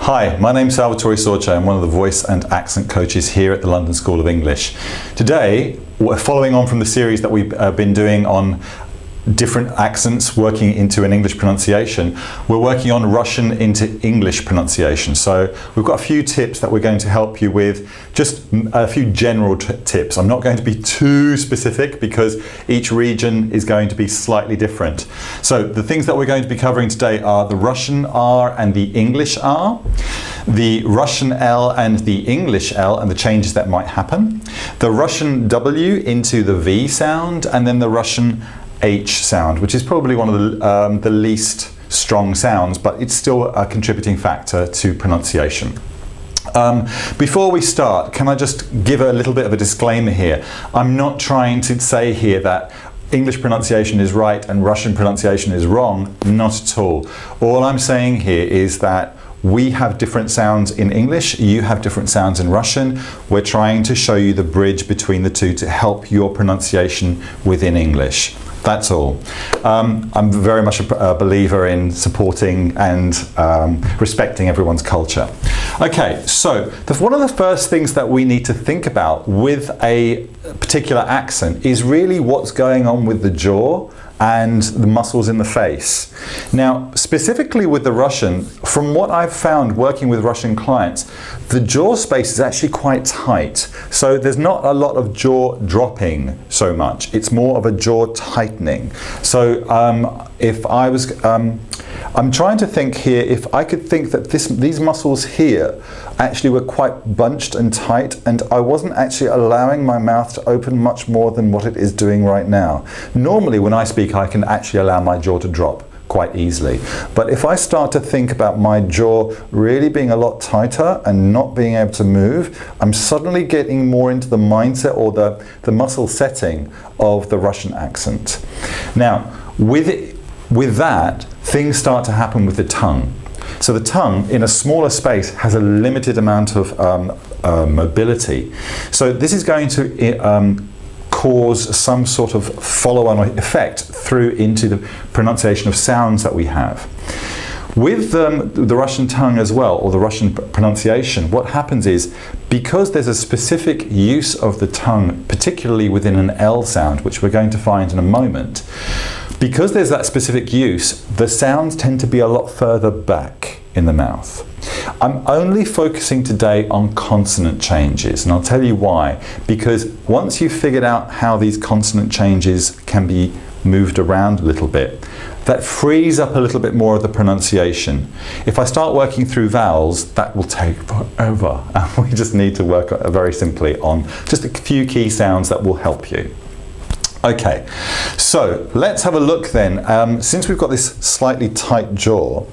Hi, my name's Salvatore Sorce. I'm one of the voice and accent coaches here at the London School of English. Today, we're following on from the series that we've been doing on different accents working into an English pronunciation. We're working on Russian into English pronunciation. So we've got a few tips that we're going to help you with, just a few general tips. I'm not going to be too specific because each region is going to be slightly different. So the things that we're going to be covering today are the Russian R and the English R, the Russian L and the English L and the changes that might happen, the Russian W into the V sound, and then the Russian H sound, which is probably one of the least strong sounds, but it's still a contributing factor to pronunciation. Before we start, can I just give a little bit of a disclaimer here? I'm not trying to say here that English pronunciation is right and Russian pronunciation is wrong, not at all. All I'm saying here is that we have different sounds in English, you have different sounds in Russian. We're trying to show you the bridge between the two to help your pronunciation within English. That's all. I'm very much a believer in supporting and respecting everyone's culture. Okay, so one of the first things that we need to think about with a particular accent is really what's going on with the jaw and the muscles in the face. Now, specifically with the Russian, from what I've found working with Russian clients, the jaw space is actually quite tight. So there's not a lot of jaw dropping so much. It's more of a jaw tightening. So if I was, I'm trying to think here, if I could think that these muscles here actually were quite bunched and tight, and I wasn't actually allowing my mouth to open much more than what it is doing right now. Normally when I speak, I can actually allow my jaw to drop quite easily. But if I start to think about my jaw really being a lot tighter and not being able to move, I'm suddenly getting more into the mindset or the muscle setting of the Russian accent. Now, with that, things start to happen with the tongue. So the tongue, in a smaller space, has a limited amount of mobility. So this is going to cause some sort of follow-on effect through into the pronunciation of sounds that we have. With the Russian tongue as well, or the Russian pronunciation, what happens is, because there's a specific use of the tongue, particularly within an L sound, which we're going to find in a moment, because there's that specific use, the sounds tend to be a lot further back in the mouth. I'm only focusing today on consonant changes, and I'll tell you why. Because once you've figured out how these consonant changes can be moved around a little bit, that frees up a little bit more of the pronunciation. If I start working through vowels, that will take forever. And we just need to work very simply on just a few key sounds that will help you. Okay, so let's have a look then. Since we've got this slightly tight jaw,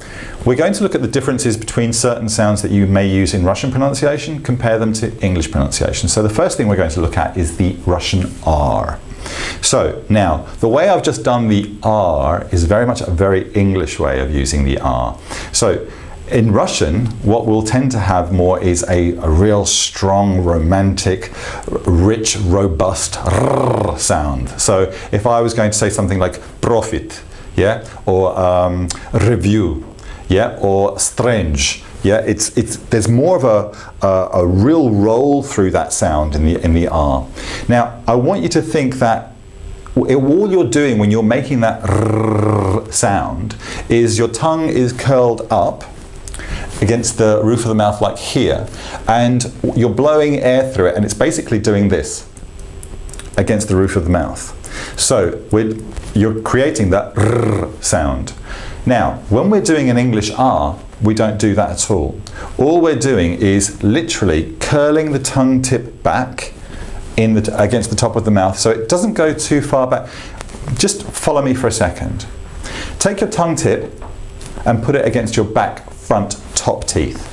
we're going to look at the differences between certain sounds that you may use in Russian pronunciation, compare them to English pronunciation. So the first thing we're going to look at is the Russian R. So now, the way I've just done the R is very much a very English way of using the R. So in Russian, what we'll tend to have more is a real strong, romantic, rich, robust R sound. So if I was going to say something like profit, yeah, or review, yeah, or strange, yeah, there's more of a real roll through that sound in the R. Now, I want you to think that all you're doing when you're making that R sound is your tongue is curled up against the roof of the mouth like here, and you're blowing air through it, and it's basically doing this against the roof of the mouth. So you're creating that R sound. Now, when we're doing an English R, we don't do that at all. All we're doing is literally curling the tongue tip back against the top of the mouth, so it doesn't go too far back. Just follow me for a second. Take your tongue tip and put it against your back front top teeth.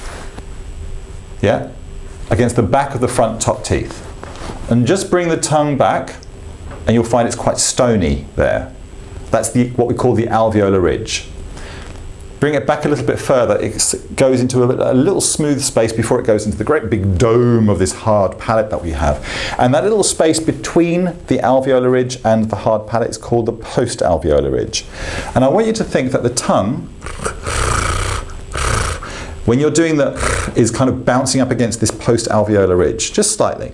Yeah? Against the back of the front top teeth. And just bring the tongue back, and you'll find it's quite stony there. That's what we call the alveolar ridge. Bring it back a little bit further, it goes into a little smooth space before it goes into the great big dome of this hard palate that we have. And that little space between the alveolar ridge and the hard palate is called the post-alveolar ridge. And I want you to think that the tongue when you're doing the is kind of bouncing up against this post-alveolar ridge, just slightly.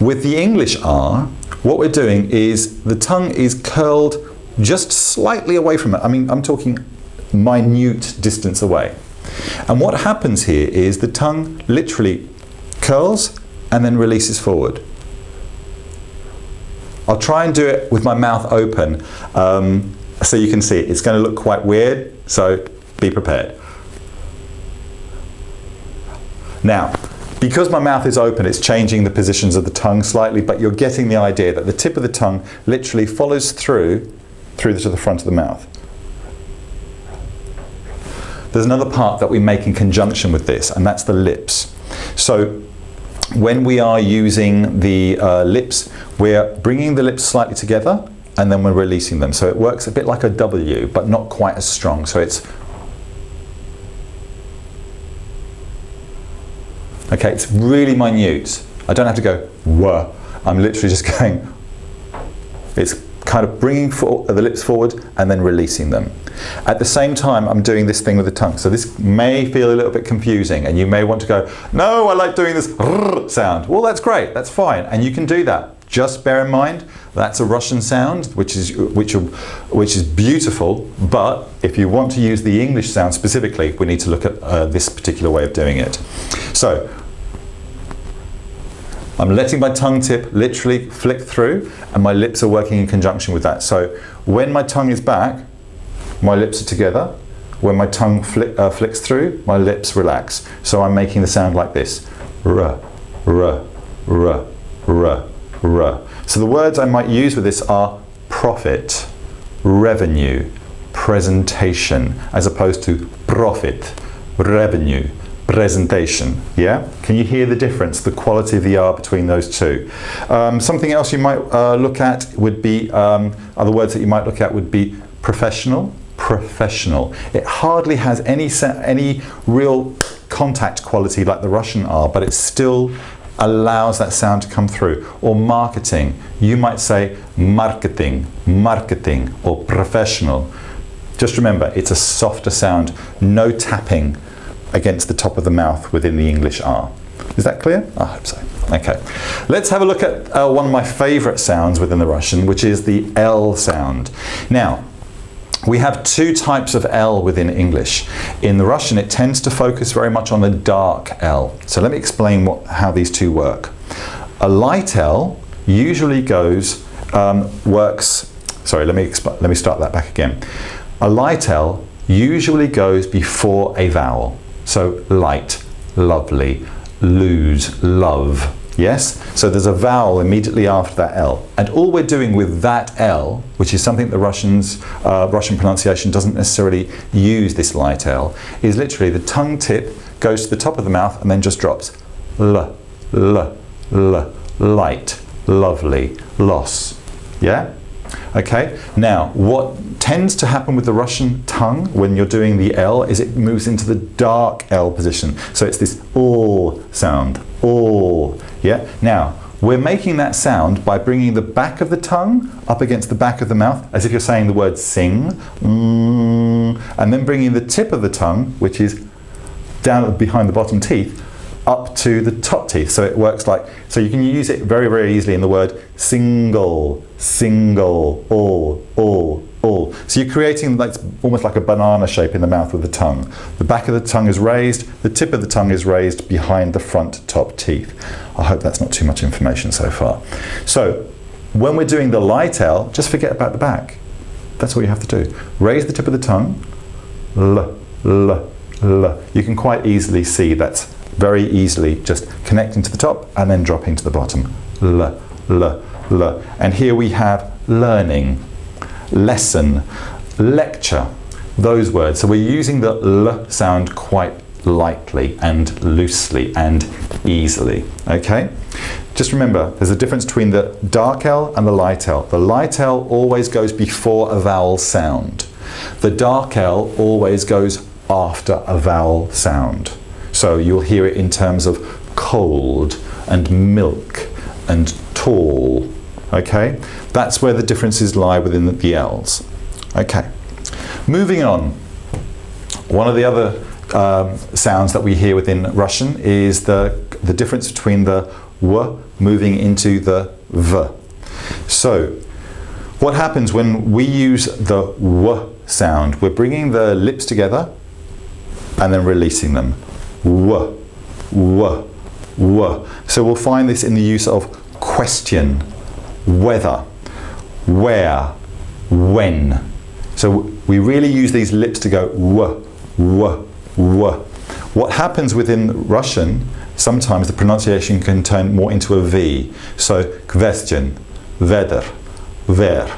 With the English R, what we're doing is the tongue is curled just slightly away from it. I mean, I'm talking minute distance away. And what happens here is the tongue literally curls and then releases forward. I'll try and do it with my mouth open so you can see it. It's going to look quite weird, so be prepared. Now, because my mouth is open, it's changing the positions of the tongue slightly, but you're getting the idea that the tip of the tongue literally follows through to the front of the mouth. There's another part that we make in conjunction with this, and that's the lips. So when we are using the lips, we're bringing the lips slightly together and then we're releasing them. So it works a bit like a W, but not quite as strong. So it's okay, it's really minute. I don't have to go wah. I'm literally just going, it's kind of bringing the lips forward and then releasing them. At the same time, I'm doing this thing with the tongue. So this may feel a little bit confusing and you may want to go, no, I like doing this sound. Well, that's great, that's fine. And you can do that. Just bear in mind, that's a Russian sound, which is beautiful. But if you want to use the English sound specifically, we need to look at this particular way of doing it. So I'm letting my tongue tip literally flick through and my lips are working in conjunction with that. So when my tongue is back, my lips are together. When my tongue flicks through, my lips relax. So I'm making the sound like this. R, r, r, r, r. So the words I might use with this are profit, revenue, presentation, as opposed to profit, revenue, presentation. Yeah? Can you hear the difference, the quality of the R between those two? Something else you might look at would be, other words that you might look at would be professional, professional. It hardly has any real contact quality like the Russian R, but it still allows that sound to come through. Or marketing. You might say marketing, marketing, or professional. Just remember, it's a softer sound, no tapping against the top of the mouth within the English R. Is that clear? I hope so. Okay. Let's have a look at one of my favorite sounds within the Russian, which is the L sound. Now, we have two types of L within English. In the Russian, it tends to focus very much on the dark L. So let me explain how these two work. A light L usually works. Sorry, let me start that back again. A light L usually goes before a vowel. So light, lovely, lose, love. Yes? So there's a vowel immediately after that L. And all we're doing with that L, which is something the Russian pronunciation doesn't necessarily use, this light L, is literally the tongue tip goes to the top of the mouth and then just drops. L, l, l, light, lovely, loss. Yeah? Okay, now what tends to happen with the Russian tongue when you're doing the L is it moves into the dark L position. So it's this O sound, O. Yeah, now we're making that sound by bringing the back of the tongue up against the back of the mouth as if you're saying the word sing, and then bringing the tip of the tongue, which is down behind the bottom teeth, up to the top teeth. So it works like, so you can use it very, very easily in the word single, single, all. So you're creating like almost like a banana shape in the mouth with the tongue. The back of the tongue is raised, the tip of the tongue is raised behind the front top teeth. I hope that's not too much information so far. So when we're doing the light L, just forget about the back. That's all you have to do. Raise the tip of the tongue, L, L, L. You can quite easily see that's very easily just connecting to the top and then dropping to the bottom. L, L, L. And here we have learning, lesson, lecture, those words. So we're using the L sound quite lightly and loosely and easily. Okay? Just remember, there's a difference between the dark L and the light L. The light L always goes before a vowel sound. The dark L always goes after a vowel sound. So you'll hear it in terms of cold and milk and tall. Okay? That's where the differences lie within the L's. Okay. Moving on. One of the other sounds that we hear within Russian is the difference between the w moving into the v. So what happens when we use the w sound? We're bringing the lips together and then releasing them. W, w, w. So we'll find this in the use of question, whether, where, when. So we really use these lips to go w, w, w. What happens within Russian, sometimes the pronunciation can turn more into a V. So question, whether, where,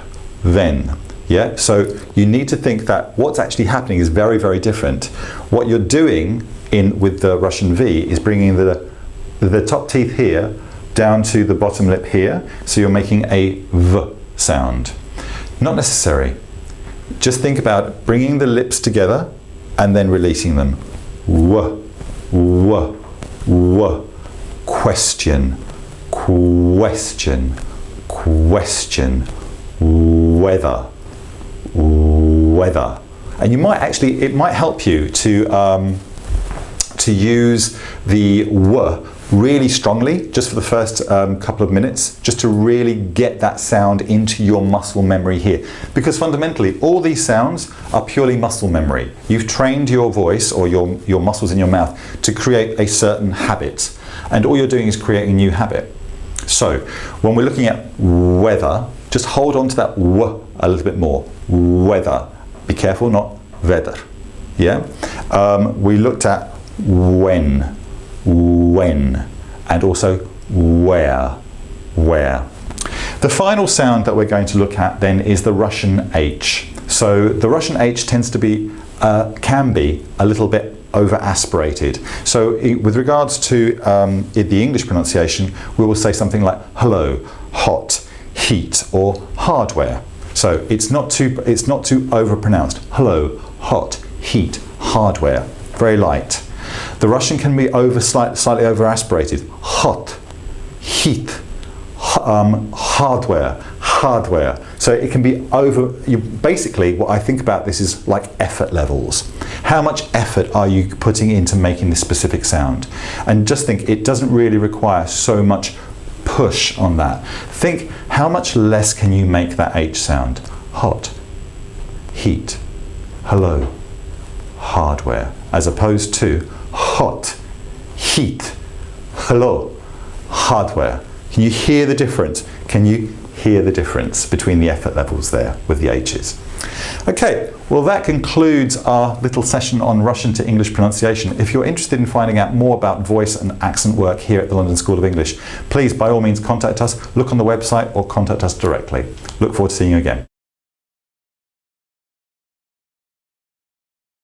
when. Yeah, so you need to think that what's actually happening is very, very different. What you're doing with the Russian V is bringing the top teeth here down to the bottom lip here, so you're making a V sound. Not necessary. Just think about bringing the lips together and then releasing them. W, w, w. Question, question, question. Whether, whether. And you might actually, it might help you to use the w really strongly just for the first couple of minutes, just to really get that sound into your muscle memory here. Because fundamentally, all these sounds are purely muscle memory. You've trained your voice or your muscles in your mouth to create a certain habit. And all you're doing is creating a new habit. So when we're looking at whether, just hold on to that w a little bit more. Whether. Be careful, not whether. Yeah? We looked at when, and also where. The final sound that we're going to look at then is the Russian H. So the Russian H tends to be, can be a little bit over aspirated. So with regards to the English pronunciation, we will say something like hello, hot, heat, or hardware. So it's not too over pronounced. Hello, hot, heat, hardware. Very light. The Russian can be slightly over aspirated. Hot, heat, hardware. So it can be over. Basically, what I think about this is like effort levels. How much effort are you putting into making this specific sound? And just think, it doesn't really require so much push on that. Think, how much less can you make that H sound? Hot, heat, hello, hardware, as opposed to hot, heat, hello, hardware. Can you hear the difference? Can you hear the difference between the effort levels there with the H's? Okay, well that concludes our little session on Russian to English pronunciation. If you're interested in finding out more about voice and accent work here at the London School of English, please by all means contact us, look on the website or contact us directly. Look forward to seeing you again.